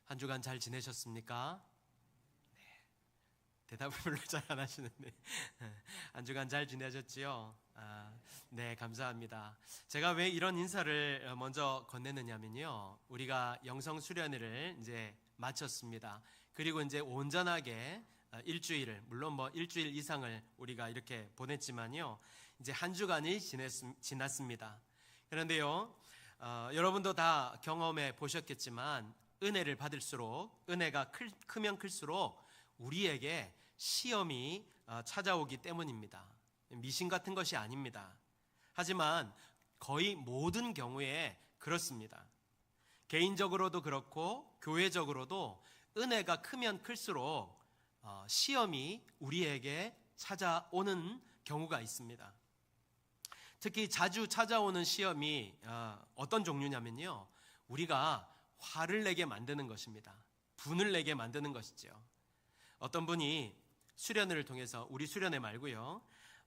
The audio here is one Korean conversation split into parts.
한 주간 잘 지내셨습니까? 네. 대답을 별로 잘 안 하시는데 한 주간 잘 지내셨지요? 네, 감사합니다. 제가 왜 이런 인사를 먼저 건네느냐면요, 우리가 영성 수련회를 이제 마쳤습니다. 그리고 이제 온전하게 일주일을, 물론 뭐 일주일 이상을 우리가 이렇게 보냈지만요, 이제 한 주간이 지났습니다. 그런데요, 여러분도 다 경험해 보셨겠지만 은혜를 받을수록, 은혜가 크면 클수록 우리에게 시험이 찾아오기 때문입니다. 미신 같은 것이 아닙니다. 하지만 거의 모든 경우에 그렇습니다. 개인적으로도 그렇고 교회적으로도 은혜가 크면 클수록 시험이 우리에게 찾아오는 경우가 있습니다. 특히 자주 찾아오는 시험이 어떤 종류냐면요, 우리가 화를 내게 만드는 것입니다. 분을 내게 만드는 것이죠. 어떤 분이 수련회를 통해서, 우리 수련회 말고요,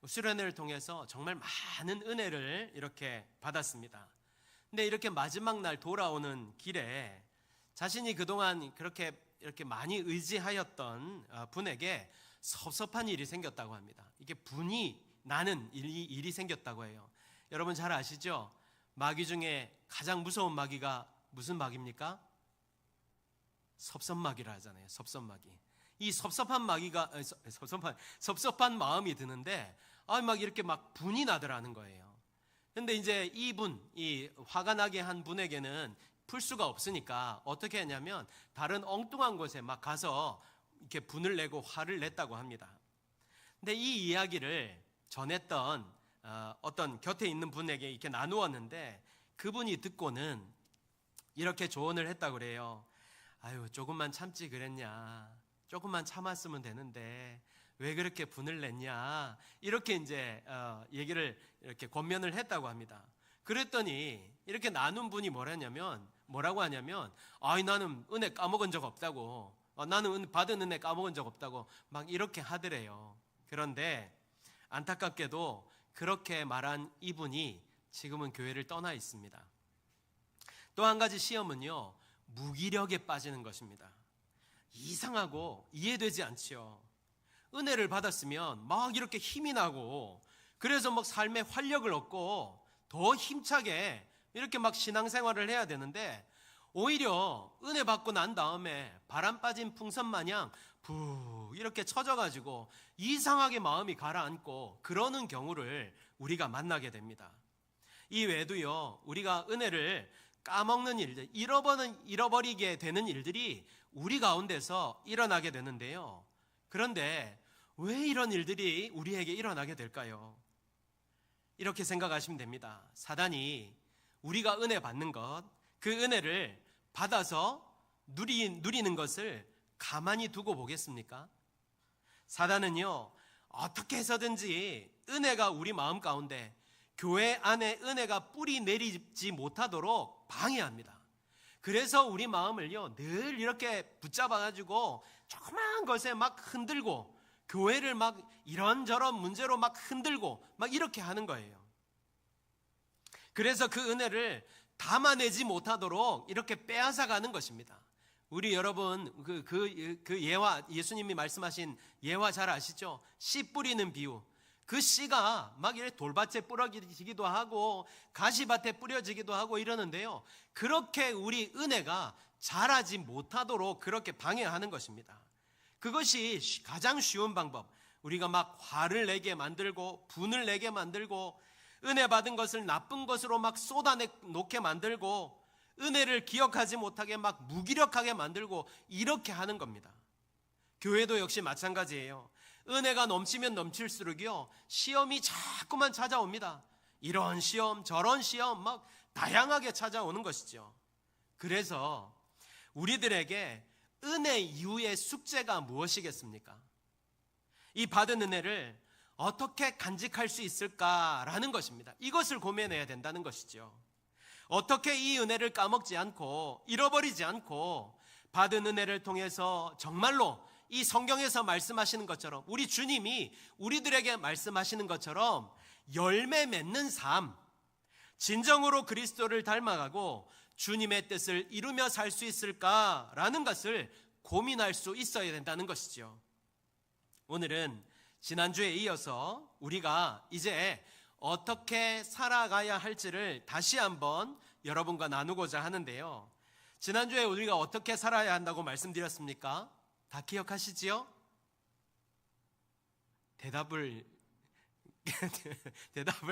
수련회를 통해서 정말 많은 은혜를 이렇게 받았습니다. 근데 이렇게 마지막 날 돌아오는 길에 자신이 그동안 그렇게 이렇게 많이 의지하였던 분에게 섭섭한 일이 생겼다고 합니다. 이게 분이 나는 일이 생겼다고 해요. 여러분 잘 아시죠? 마귀 중에 가장 무서운 마귀가 무슨 마귀입니까? 섭섭마귀라 하잖아요. 섭섭마귀. 이 섭섭한 마귀가 섭섭한 마음이 드는데 막 이렇게 막 분이 나더라는 거예요. 근데 이제 이 화가 나게 한 분에게는 풀 수가 없으니까 어떻게 했냐면 다른 엉뚱한 곳에 막 가서 이렇게 분을 내고 화를 냈다고 합니다. 근데 이 이야기를 전했던 어떤 곁에 있는 분에게 이렇게 나누었는데, 그분이 듣고는 이렇게 조언을 했다고 그래요. 아유, 조금만 참지 그랬냐, 조금만 참았으면 되는데 왜 그렇게 분을 냈냐, 이렇게 이제 얘기를 이렇게 권면을 했다고 합니다. 그랬더니 이렇게 나눈 분이 뭐라고 하냐면 나는 은혜 까먹은 적 없다고, 나는 받은 은혜 까먹은 적 없다고 막 이렇게 하더래요. 그런데 안타깝게도 그렇게 말한 이분이 지금은 교회를 떠나 있습니다. 또 한 가지 시험은요, 무기력에 빠지는 것입니다. 이상하고 이해되지 않지요. 은혜를 받았으면 막 이렇게 힘이 나고, 그래서 막 삶에 활력을 얻고 더 힘차게 이렇게 막 신앙생활을 해야 되는데, 오히려 은혜 받고 난 다음에 바람 빠진 풍선 마냥 부 이렇게 처져가지고 이상하게 마음이 가라앉고 그러는 경우를 우리가 만나게 됩니다. 이 외에도요, 우리가 은혜를 까먹는 일들, 잃어버리게 되는 일들이 우리 가운데서 일어나게 되는데요. 그런데 왜 이런 일들이 우리에게 일어나게 될까요? 이렇게 생각하시면 됩니다. 사단이 우리가 은혜 받는 것, 그 은혜를 받아서 누리는 것을 가만히 두고 보겠습니까? 사단은요, 어떻게 해서든지 은혜가 우리 마음 가운데, 교회 안에 은혜가 뿌리 내리지 못하도록 방해합니다. 그래서 우리 마음을요, 늘 이렇게 붙잡아가지고 조그마한 것에 막 흔들고, 교회를 막 이런저런 문제로 막 흔들고 막 이렇게 하는 거예요. 그래서 그 은혜를 담아내지 못하도록 이렇게 빼앗아가는 것입니다. 우리 여러분 그 예화, 예수님이 말씀하신 예화 잘 아시죠? 씨 뿌리는 비유. 그 씨가 막 이렇게 돌밭에 뿌려지기도 하고 가시밭에 뿌려지기도 하고 이러는데요, 그렇게 우리 은혜가 자라지 못하도록 그렇게 방해하는 것입니다. 그것이 가장 쉬운 방법. 우리가 막 화를 내게 만들고 분을 내게 만들고 은혜 받은 것을 나쁜 것으로 막 쏟아놓게 만들고 은혜를 기억하지 못하게 막 무기력하게 만들고 이렇게 하는 겁니다. 교회도 역시 마찬가지예요. 은혜가 넘치면 넘칠수록요, 시험이 자꾸만 찾아옵니다. 이런 시험 저런 시험 막 다양하게 찾아오는 것이죠. 그래서 우리들에게 은혜 이후의 숙제가 무엇이겠습니까? 이 받은 은혜를 어떻게 간직할 수 있을까라는 것입니다. 이것을 고민해야 된다는 것이죠. 어떻게 이 은혜를 까먹지 않고 잃어버리지 않고 받은 은혜를 통해서 정말로 이 성경에서 말씀하시는 것처럼, 우리 주님이 우리들에게 말씀하시는 것처럼 열매 맺는 삶, 진정으로 그리스도를 닮아가고 주님의 뜻을 이루며 살 수 있을까라는 것을 고민할 수 있어야 된다는 것이죠. 오늘은 지난주에 이어서 우리가 이제 어떻게 살아가야 할지를 다시 한번 여러분과 나누고자 하는데요. 지난주에 우리가 어떻게 살아야 한다고 말씀드렸습니까? 다 기억하시지요? 대답을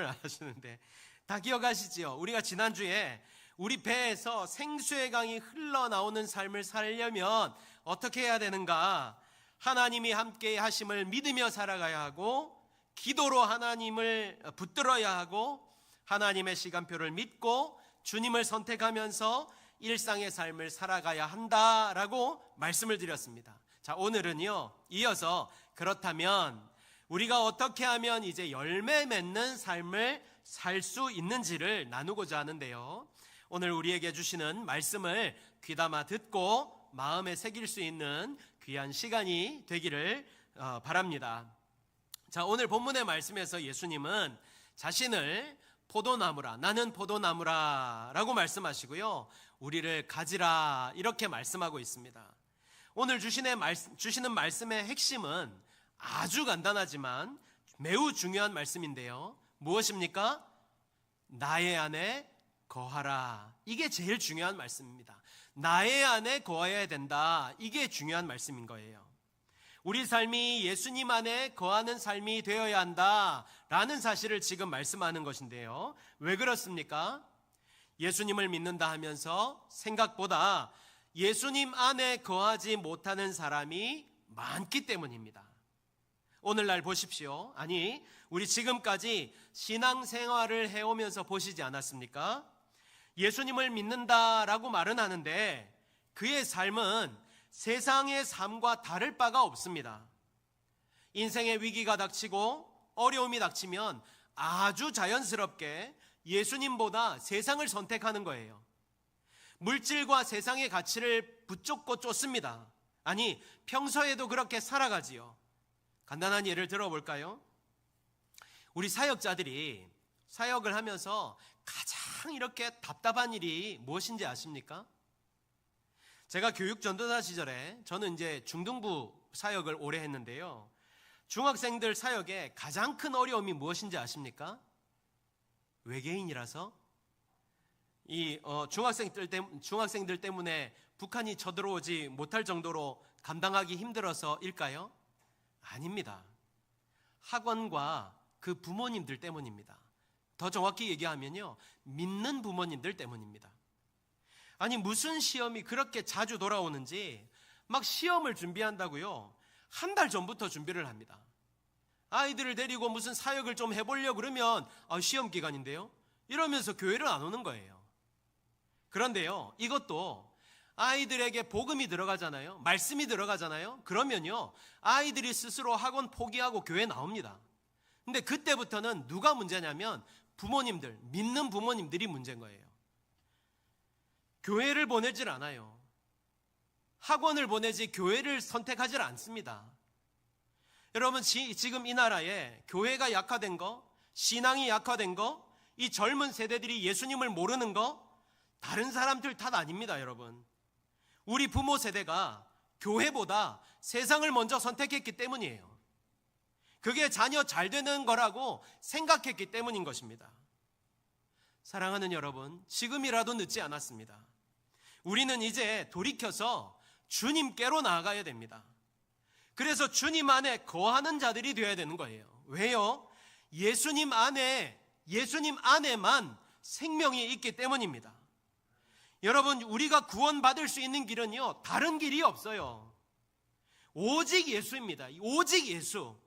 안 하시는데 다 기억하시지요? 우리가 지난주에 우리 배에서 생수의 강이 흘러나오는 삶을 살려면 어떻게 해야 되는가? 하나님이 함께 하심을 믿으며 살아가야 하고, 기도로 하나님을 붙들어야 하고, 하나님의 시간표를 믿고 주님을 선택하면서 일상의 삶을 살아가야 한다라고 말씀을 드렸습니다. 자, 오늘은요, 이어서 그렇다면 우리가 어떻게 하면 이제 열매 맺는 삶을 살 수 있는지를 나누고자 하는데요. 오늘 우리에게 주시는 말씀을 귀담아 듣고 마음에 새길 수 있는 귀한 시간이 되기를 바랍니다. 자, 오늘 본문의 말씀에서 예수님은 자신을 포도나무라, 나는 포도나무라 라고 말씀하시고요, 우리를 가지라 이렇게 말씀하고 있습니다. 오늘 주시는 말씀의 핵심은 아주 간단하지만 매우 중요한 말씀인데요. 무엇입니까? 나의 안에 거하라. 이게 제일 중요한 말씀입니다. 나의 안에 거해야 된다. 이게 중요한 말씀인 거예요. 우리 삶이 예수님 안에 거하는 삶이 되어야 한다라는 사실을 지금 말씀하는 것인데요. 왜 그렇습니까? 예수님을 믿는다 하면서 생각보다 예수님 안에 거하지 못하는 사람이 많기 때문입니다. 오늘날 보십시오. 아니, 우리 지금까지 신앙생활을 해오면서 보시지 않았습니까? 예수님을 믿는다라고 말은 하는데 그의 삶은 세상의 삶과 다를 바가 없습니다. 인생의 위기가 닥치고 어려움이 닥치면 아주 자연스럽게 예수님보다 세상을 선택하는 거예요. 물질과 세상의 가치를 붙잡고 쫓습니다. 아니, 평소에도 그렇게 살아가지요. 간단한 예를 들어볼까요? 우리 사역자들이 사역을 하면서 가장 이렇게 답답한 일이 무엇인지 아십니까? 제가 교육 전도사 시절에 저는 이제 중등부 사역을 오래 했는데요. 중학생들 사역에 가장 큰 어려움이 무엇인지 아십니까? 외계인이라서 이 중학생들 때문에 북한이 쳐들어오지 못할 정도로 감당하기 힘들어서일까요? 아닙니다. 학원과 그 부모님들 때문입니다. 더 정확히 얘기하면요, 믿는 부모님들 때문입니다. 아니, 무슨 시험이 그렇게 자주 돌아오는지 막 시험을 준비한다고요, 한 달 전부터 준비를 합니다. 아이들을 데리고 무슨 사역을 좀 해보려고 그러면 시험 기간인데요, 이러면서 교회를 안 오는 거예요. 그런데요, 이것도 아이들에게 복음이 들어가잖아요, 말씀이 들어가잖아요. 그러면요, 아이들이 스스로 학원 포기하고 교회 나옵니다. 근데 그때부터는 누가 문제냐면 부모님들, 믿는 부모님들이 문제인 거예요. 교회를 보내질 않아요. 학원을 보내지 교회를 선택하질 않습니다. 여러분, 지금 이 나라에 교회가 약화된 거, 신앙이 약화된 거, 이 젊은 세대들이 예수님을 모르는 거 다른 사람들 탓 아닙니다. 여러분, 우리 부모 세대가 교회보다 세상을 먼저 선택했기 때문이에요. 그게 자녀 잘 되는 거라고 생각했기 때문인 것입니다. 사랑하는 여러분, 지금이라도 늦지 않았습니다. 우리는 이제 돌이켜서 주님께로 나아가야 됩니다. 그래서 주님 안에 거하는 자들이 되어야 되는 거예요. 왜요? 예수님 안에만 생명이 있기 때문입니다. 여러분, 우리가 구원받을 수 있는 길은요, 다른 길이 없어요. 오직 예수입니다. 오직 예수.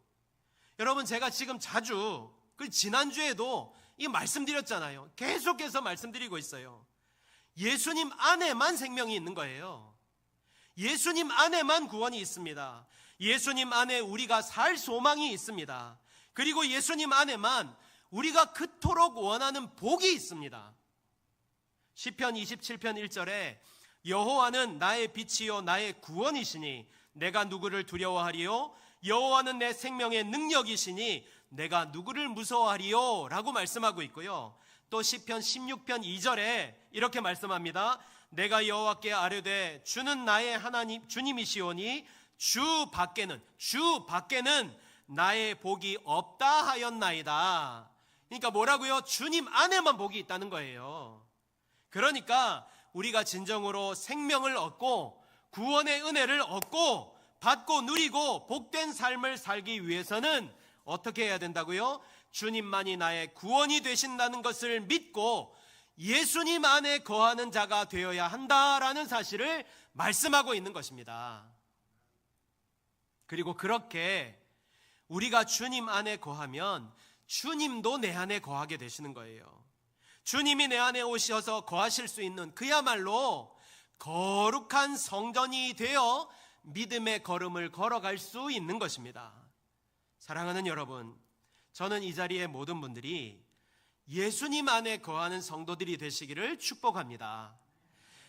여러분, 제가 지금 자주, 지난주에도 이 말씀드렸잖아요. 계속해서 말씀드리고 있어요. 예수님 안에만 생명이 있는 거예요. 예수님 안에만 구원이 있습니다. 예수님 안에 우리가 살 소망이 있습니다. 그리고 예수님 안에만 우리가 그토록 원하는 복이 있습니다. 시편 27편 1절에 여호와는 나의 빛이요 나의 구원이시니 내가 누구를 두려워하리요? 여호와는 내 생명의 능력이시니 내가 누구를 무서워하리요? 라고 말씀하고 있고요. 또 시편 16편 2절에 이렇게 말씀합니다. 내가 여호와께 아뢰되 주는 나의 하나님 주님이시오니 주 밖에는 나의 복이 없다 하였나이다. 그러니까 뭐라고요? 주님 안에만 복이 있다는 거예요. 그러니까 우리가 진정으로 생명을 얻고 구원의 은혜를 얻고 받고 누리고 복된 삶을 살기 위해서는 어떻게 해야 된다고요? 주님만이 나의 구원이 되신다는 것을 믿고 예수님 안에 거하는 자가 되어야 한다라는 사실을 말씀하고 있는 것입니다. 그리고 그렇게 우리가 주님 안에 거하면 주님도 내 안에 거하게 되시는 거예요. 주님이 내 안에 오셔서 거하실 수 있는 그야말로 거룩한 성전이 되어 믿음의 걸음을 걸어갈 수 있는 것입니다. 사랑하는 여러분, 저는 이 자리의 모든 분들이 예수님 안에 거하는 성도들이 되시기를 축복합니다.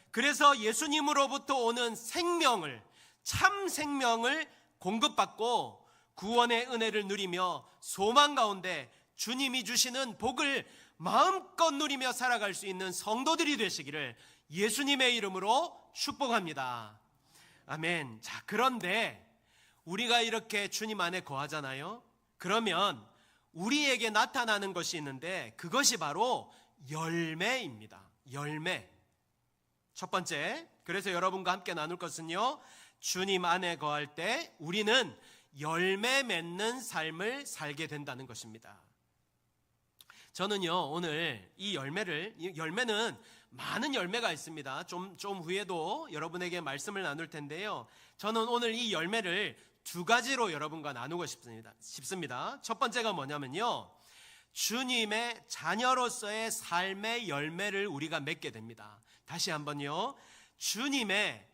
그래서 예수님으로부터 오는 생명을, 참 생명을 공급받고 구원의 은혜를 누리며 소망 가운데 주님이 주시는 복을 마음껏 누리며 살아갈 수 있는 성도들이 되시기를 예수님의 이름으로 축복합니다. 아멘. 자, 그런데 우리가 이렇게 주님 안에 거하잖아요. 그러면 우리에게 나타나는 것이 있는데 그것이 바로 열매입니다. 열매. 첫 번째, 그래서 여러분과 함께 나눌 것은요, 주님 안에 거할 때 우리는 열매 맺는 삶을 살게 된다는 것입니다. 저는요, 오늘 이 열매는 많은 열매가 있습니다. 좀 후에도 여러분에게 말씀을 나눌 텐데요. 저는 오늘 이 열매를 두 가지로 여러분과 나누고 싶습니다. 첫 번째가 뭐냐면요, 주님의 자녀로서의 삶의 열매를 우리가 맺게 됩니다. 다시 한번요, 주님의,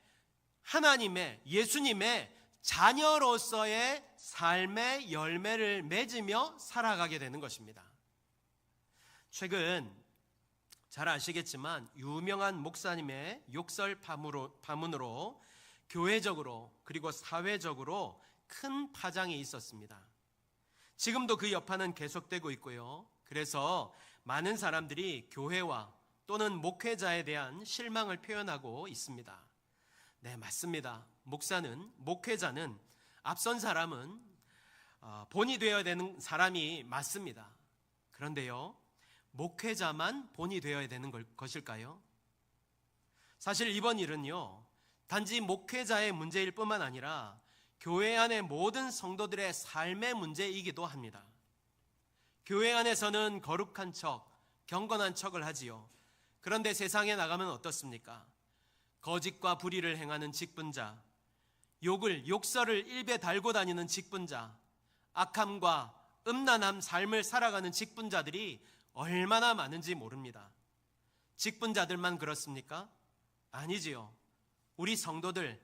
하나님의, 예수님의 자녀로서의 삶의 열매를 맺으며 살아가게 되는 것입니다. 최근 잘 아시겠지만 유명한 목사님의 욕설 파문으로 교회적으로 그리고 사회적으로 큰 파장이 있었습니다. 지금도 그 여파는 계속되고 있고요. 그래서 많은 사람들이 교회와 또는 목회자에 대한 실망을 표현하고 있습니다. 네, 맞습니다. 목회자는 앞선 사람은 본이 되어야 되는 사람이 맞습니다. 그런데요, 목회자만 본이 되어야 되는 것일까요? 사실 이번 일은요, 단지 목회자의 문제일 뿐만 아니라 교회 안의 모든 성도들의 삶의 문제이기도 합니다. 교회 안에서는 거룩한 척, 경건한 척을 하지요. 그런데 세상에 나가면 어떻습니까? 거짓과 불의를 행하는 직분자, 욕설을 일배 달고 다니는 직분자, 악함과 음란한 삶을 살아가는 직분자들이 얼마나 많은지 모릅니다. 직분자들만 그렇습니까? 아니지요. 우리 성도가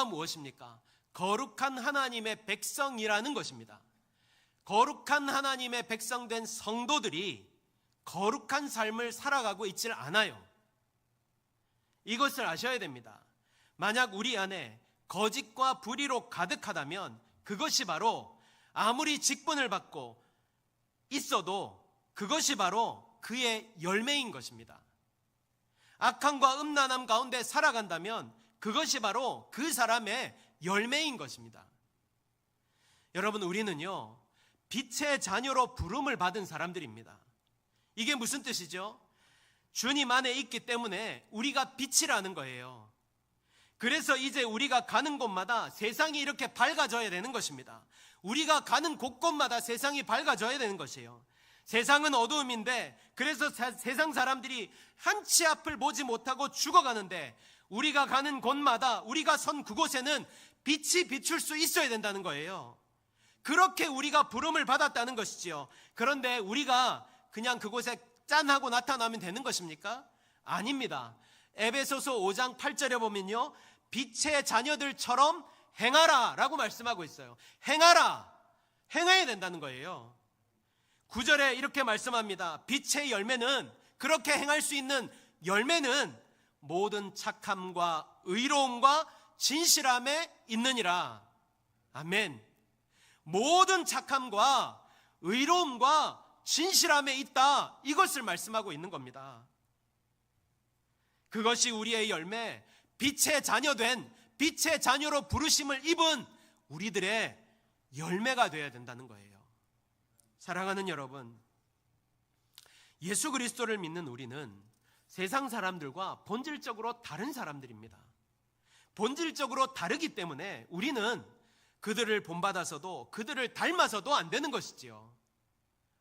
무엇입니까? 거룩한 하나님의 백성이라는 것입니다. 거룩한 하나님의 백성된 성도들이 거룩한 삶을 살아가고 있질 않아요. 이것을 아셔야 됩니다. 만약 우리 안에 거짓과 불의로 가득하다면 그것이 바로 아무리 직분을 받고 있어도 그것이 바로 그의 열매인 것입니다. 악함과 음란함 가운데 살아간다면 그것이 바로 그 사람의 열매인 것입니다. 여러분, 우리는요, 빛의 자녀로 부름을 받은 사람들입니다. 이게 무슨 뜻이죠? 주님 안에 있기 때문에 우리가 빛이라는 거예요. 그래서 이제 우리가 가는 곳마다 세상이 이렇게 밝아져야 되는 것입니다. 우리가 가는 곳곳마다 세상이 밝아져야 되는 것이에요. 세상은 어두움인데 그래서 세상 사람들이 한치 앞을 보지 못하고 죽어가는데 우리가 가는 곳마다 우리가 선 그곳에는 빛이 비출 수 있어야 된다는 거예요. 그렇게 우리가 부름을 받았다는 것이지요. 그런데 우리가 그냥 그곳에 짠하고 나타나면 되는 것입니까? 아닙니다. 에베소서 5장 8절에 보면요, 빛의 자녀들처럼 행하라 라고 말씀하고 있어요. 행하라, 행해야 된다는 거예요. 9절에 이렇게 말씀합니다. 빛의 열매는, 그렇게 행할 수 있는 열매는 모든 착함과 의로움과 진실함에 있느니라. 아멘. 모든 착함과 의로움과 진실함에 있다, 이것을 말씀하고 있는 겁니다. 그것이 우리의 열매, 빛의 자녀된, 빛의 자녀로 부르심을 입은 우리들의 열매가 되어야 된다는 거예요. 사랑하는 여러분, 예수 그리스도를 믿는 우리는 세상 사람들과 본질적으로 다른 사람들입니다. 본질적으로 다르기 때문에 우리는 그들을 본받아서도, 그들을 닮아서도 안 되는 것이지요.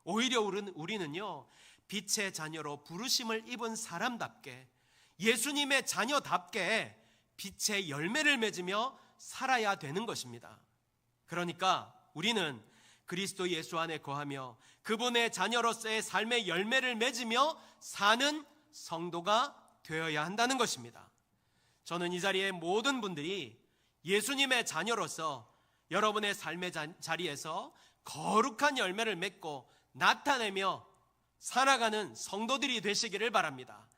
오히려 우리는요, 빛의 자녀로 부르심을 입은 사람답게, 예수님의 자녀답게 빛의 열매를 맺으며 살아야 되는 것입니다. 그러니까 우리는 그리스도 예수 안에 거하며 그분의 자녀로서의 삶의 열매를 맺으며 사는 성도가 되어야 한다는 것입니다. 저는 이 자리에 모든 분들이 예수님의 자녀로서 여러분의 삶의 자리에서 거룩한 열매를 맺고 나타내며 살아가는 성도들이 되시기를 바랍니다.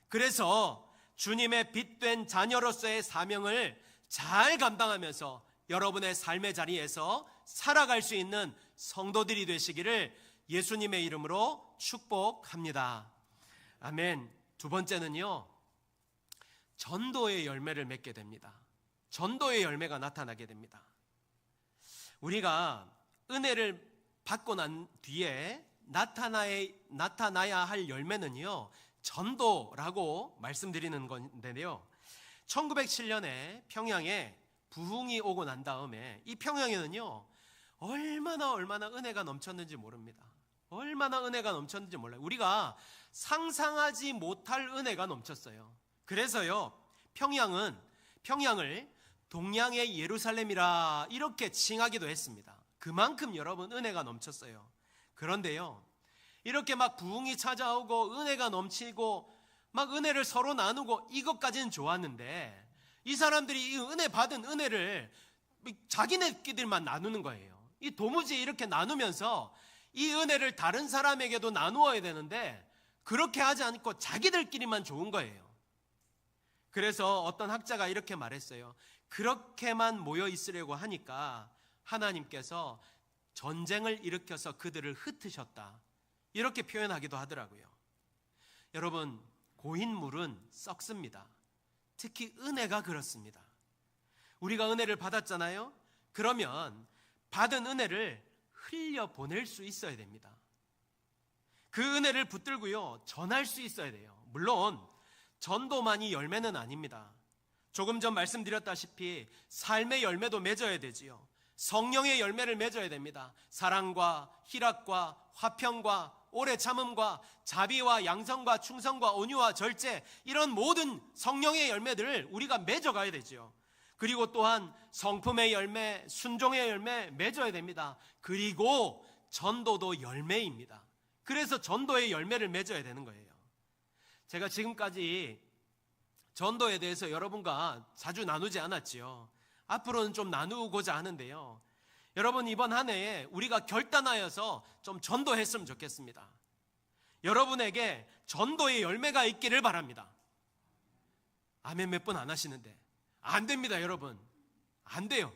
그래서 주님의 빛된 자녀로서의 사명을 잘 감당하면서 여러분의 삶의 자리에서 살아갈 수 있는 성도들이 되시기를 예수님의 이름으로 축복합니다. 아멘. 두 번째는요, 전도의 열매를 맺게 됩니다. 전도의 열매가 나타나게 됩니다. 우리가 은혜를 받고 난 뒤에 나타나야 할 열매는요, 전도라고 말씀드리는 건데요, 1907년에 평양에 부흥이 오고 난 다음에 이 평양에는요, 얼마나 은혜가 넘쳤는지 모릅니다. 얼마나 은혜가 넘쳤는지 몰라요. 우리가 상상하지 못할 은혜가 넘쳤어요. 그래서요, 평양을 동양의 예루살렘이라 이렇게 칭하기도 했습니다. 그만큼 여러분 은혜가 넘쳤어요. 그런데요, 이렇게 막 부흥이 찾아오고 은혜가 넘치고 막 은혜를 서로 나누고 이것까지는 좋았는데, 이 사람들이 이 은혜 받은 은혜를 자기네끼리만 나누는 거예요. 이 도무지 이렇게 나누면서 이 은혜를 다른 사람에게도 나누어야 되는데 그렇게 하지 않고 자기들끼리만 좋은 거예요. 그래서 어떤 학자가 이렇게 말했어요. 그렇게만 모여 있으려고 하니까 하나님께서 전쟁을 일으켜서 그들을 흩으셨다, 이렇게 표현하기도 하더라고요. 여러분, 고인물은 썩습니다. 특히 은혜가 그렇습니다. 우리가 은혜를 받았잖아요. 그러면 받은 은혜를 흘려보낼 수 있어야 됩니다. 그 은혜를 붙들고요, 전할 수 있어야 돼요. 물론 전도만이 열매는 아닙니다. 조금 전 말씀드렸다시피 삶의 열매도 맺어야 되지요. 성령의 열매를 맺어야 됩니다. 사랑과 희락과 화평과 오래 참음과 자비와 양성과 충성과 온유와 절제, 이런 모든 성령의 열매들을 우리가 맺어가야 되죠. 그리고 또한 성품의 열매, 순종의 열매 맺어야 됩니다. 그리고 전도도 열매입니다. 그래서 전도의 열매를 맺어야 되는 거예요. 제가 지금까지 전도에 대해서 여러분과 자주 나누지 않았지요. 앞으로는 좀 나누고자 하는데요, 여러분, 이번 한 해에 우리가 결단하여서 좀 전도했으면 좋겠습니다. 여러분에게 전도의 열매가 있기를 바랍니다. 아멘 몇 분 안 하시는데 안 됩니다. 여러분, 안 돼요.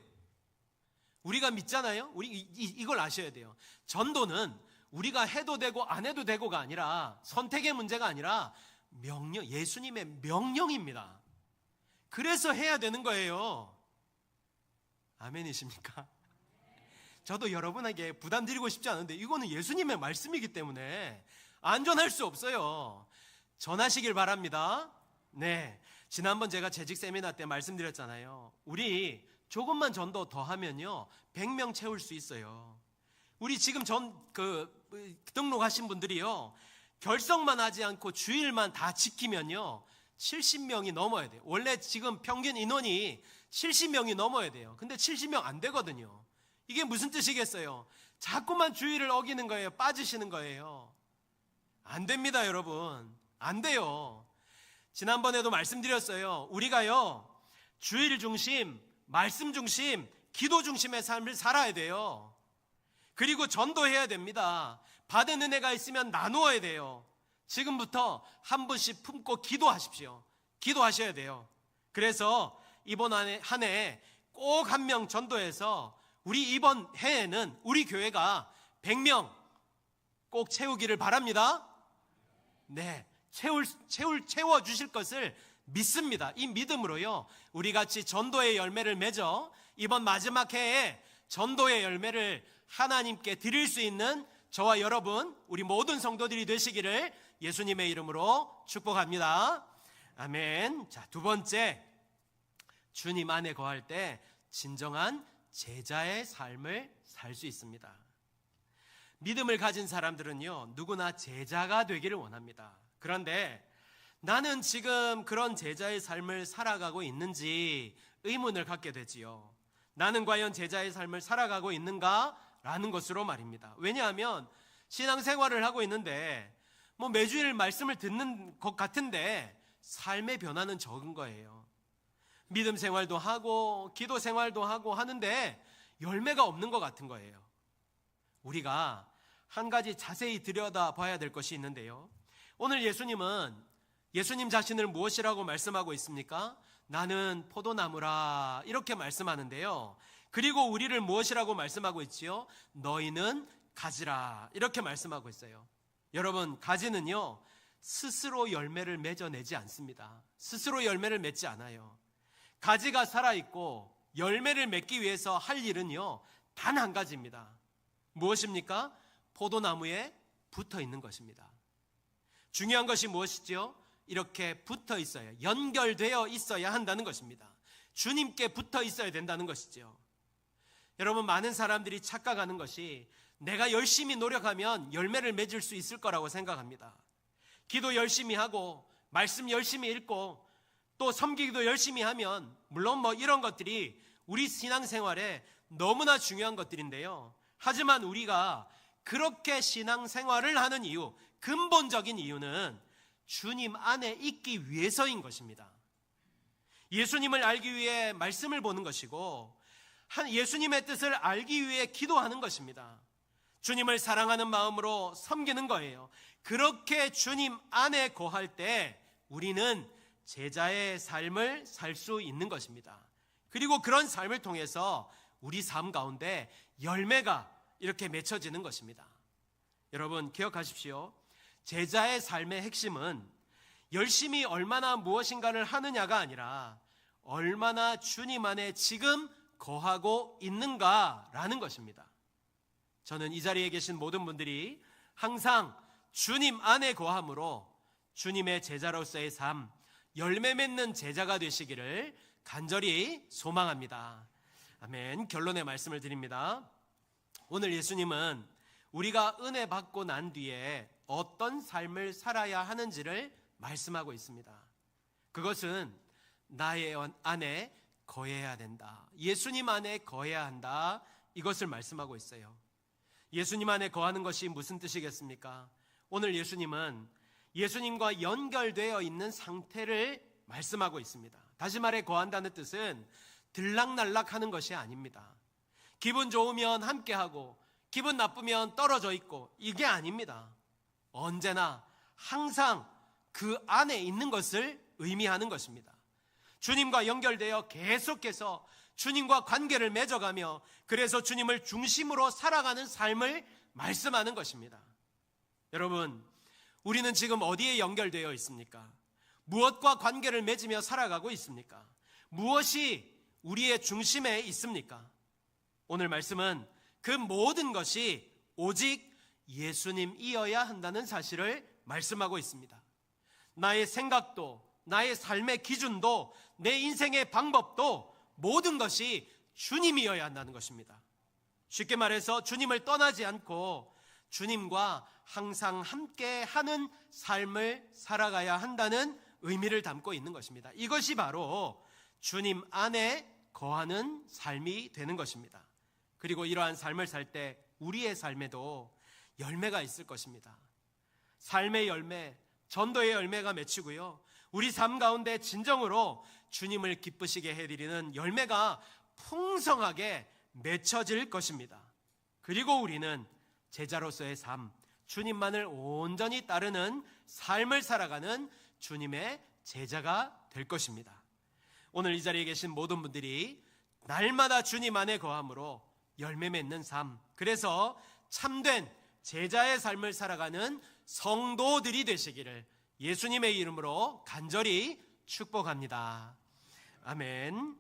우리가 믿잖아요. 우리 이걸 아셔야 돼요. 전도는 우리가 해도 되고 안 해도 되고가 아니라, 선택의 문제가 아니라 명령, 예수님의 명령입니다. 그래서 해야 되는 거예요. 아멘이십니까? 저도 여러분에게 부담 드리고 싶지 않은데 이거는 예수님의 말씀이기 때문에 안전할 수 없어요. 전하시길 바랍니다. 네, 지난번 제가 재직 세미나 때 말씀드렸잖아요. 우리 조금만 전도 더 하면요 100명 채울 수 있어요. 우리 지금 등록하신 분들이요, 결석만 하지 않고 주일만 다 지키면요 70명이 넘어야 돼요. 원래 지금 평균 인원이 70명이 넘어야 돼요. 근데 70명 안 되거든요. 이게 무슨 뜻이겠어요? 자꾸만 주의를 어기는 거예요. 빠지시는 거예요. 안 됩니다, 여러분. 안 돼요. 지난번에도 말씀드렸어요. 우리가요, 주일 중심, 말씀 중심, 기도 중심의 삶을 살아야 돼요. 그리고 전도해야 됩니다. 받은 은혜가 있으면 나누어야 돼요. 지금부터 한 분씩 품고 기도하십시오. 기도하셔야 돼요. 그래서 이번 한 해 꼭 한 명 전도해서 우리 이번 해에는 우리 교회가 100명 꼭 채우기를 바랍니다. 네, 채워주실 것을 믿습니다. 이 믿음으로요, 우리 같이 전도의 열매를 맺어 이번 마지막 해에 전도의 열매를 하나님께 드릴 수 있는 저와 여러분, 우리 모든 성도들이 되시기를 예수님의 이름으로 축복합니다. 아멘. 자, 두 번째, 주님 안에 거할 때 진정한 제자의 삶을 살 수 있습니다. 믿음을 가진 사람들은요, 누구나 제자가 되기를 원합니다. 그런데 나는 지금 그런 제자의 삶을 살아가고 있는지 의문을 갖게 되지요. 나는 과연 제자의 삶을 살아가고 있는가? 라는 것으로 말입니다. 왜냐하면 신앙생활을 하고 있는데 매주일 말씀을 듣는 것 같은데 삶의 변화는 적은 거예요. 믿음 생활도 하고 기도 생활도 하고 하는데 열매가 없는 것 같은 거예요. 우리가 한 가지 자세히 들여다봐야 될 것이 있는데요, 오늘 예수님은 예수님 자신을 무엇이라고 말씀하고 있습니까? 나는 포도나무라 이렇게 말씀하는데요, 그리고 우리를 무엇이라고 말씀하고 있지요? 너희는 가지라 이렇게 말씀하고 있어요. 여러분, 가지는요 스스로 열매를 맺어내지 않습니다. 스스로 열매를 맺지 않아요. 가지가 살아있고 열매를 맺기 위해서 할 일은요 단 한 가지입니다. 무엇입니까? 포도나무에 붙어 있는 것입니다. 중요한 것이 무엇이죠? 이렇게 붙어 있어야, 연결되어 있어야 한다는 것입니다. 주님께 붙어 있어야 된다는 것이죠. 여러분, 많은 사람들이 착각하는 것이 내가 열심히 노력하면 열매를 맺을 수 있을 거라고 생각합니다. 기도 열심히 하고 말씀 열심히 읽고 또 섬기기도 열심히 하면, 물론 이런 것들이 우리 신앙생활에 너무나 중요한 것들인데요, 하지만 우리가 그렇게 신앙생활을 하는 이유, 근본적인 이유는 주님 안에 있기 위해서인 것입니다. 예수님을 알기 위해 말씀을 보는 것이고 예수님의 뜻을 알기 위해 기도하는 것입니다. 주님을 사랑하는 마음으로 섬기는 거예요. 그렇게 주님 안에 거할 때 우리는 제자의 삶을 살 수 있는 것입니다. 그리고 그런 삶을 통해서 우리 삶 가운데 열매가 이렇게 맺혀지는 것입니다. 여러분, 기억하십시오. 제자의 삶의 핵심은 열심히 얼마나 무엇인가를 하느냐가 아니라 얼마나 주님 안에 지금 거하고 있는가라는 것입니다. 저는 이 자리에 계신 모든 분들이 항상 주님 안에 거함으로 주님의 제자로서의 삶, 열매 맺는 제자가 되시기를 간절히 소망합니다. 아멘. 결론의 말씀을 드립니다. 오늘 예수님은 우리가 은혜 받고 난 뒤에 어떤 삶을 살아야 하는지를 말씀하고 있습니다. 그것은 나의 안에 거해야 된다. 예수님 안에 거해야 한다. 이것을 말씀하고 있어요. 예수님 안에 거하는 것이 무슨 뜻이겠습니까? 오늘 예수님은 예수님과 연결되어 있는 상태를 말씀하고 있습니다. 다시 말해 거한다는 뜻은 들락날락하는 것이 아닙니다. 기분 좋으면 함께하고 기분 나쁘면 떨어져 있고 이게 아닙니다. 언제나 항상 그 안에 있는 것을 의미하는 것입니다. 주님과 연결되어 계속해서 주님과 관계를 맺어가며 그래서 주님을 중심으로 살아가는 삶을 말씀하는 것입니다. 여러분, 우리는 지금 어디에 연결되어 있습니까? 무엇과 관계를 맺으며 살아가고 있습니까? 무엇이 우리의 중심에 있습니까? 오늘 말씀은 그 모든 것이 오직 예수님이어야 한다는 사실을 말씀하고 있습니다. 나의 생각도, 나의 삶의 기준도, 내 인생의 방법도 모든 것이 주님이어야 한다는 것입니다. 쉽게 말해서 주님을 떠나지 않고 주님과 항상 함께하는 삶을 살아가야 한다는 의미를 담고 있는 것입니다. 이것이 바로 주님 안에 거하는 삶이 되는 것입니다. 그리고 이러한 삶을 살 때 우리의 삶에도 열매가 있을 것입니다. 삶의 열매, 전도의 열매가 맺히고요, 우리 삶 가운데 진정으로 주님을 기쁘시게 해드리는 열매가 풍성하게 맺혀질 것입니다. 그리고 우리는 제자로서의 삶, 주님만을 온전히 따르는 삶을 살아가는 주님의 제자가 될 것입니다. 오늘 이 자리에 계신 모든 분들이 날마다 주님 안에 거함으로 열매 맺는 삶, 그래서 참된 제자의 삶을 살아가는 성도들이 되시기를 예수님의 이름으로 간절히 축복합니다. 아멘.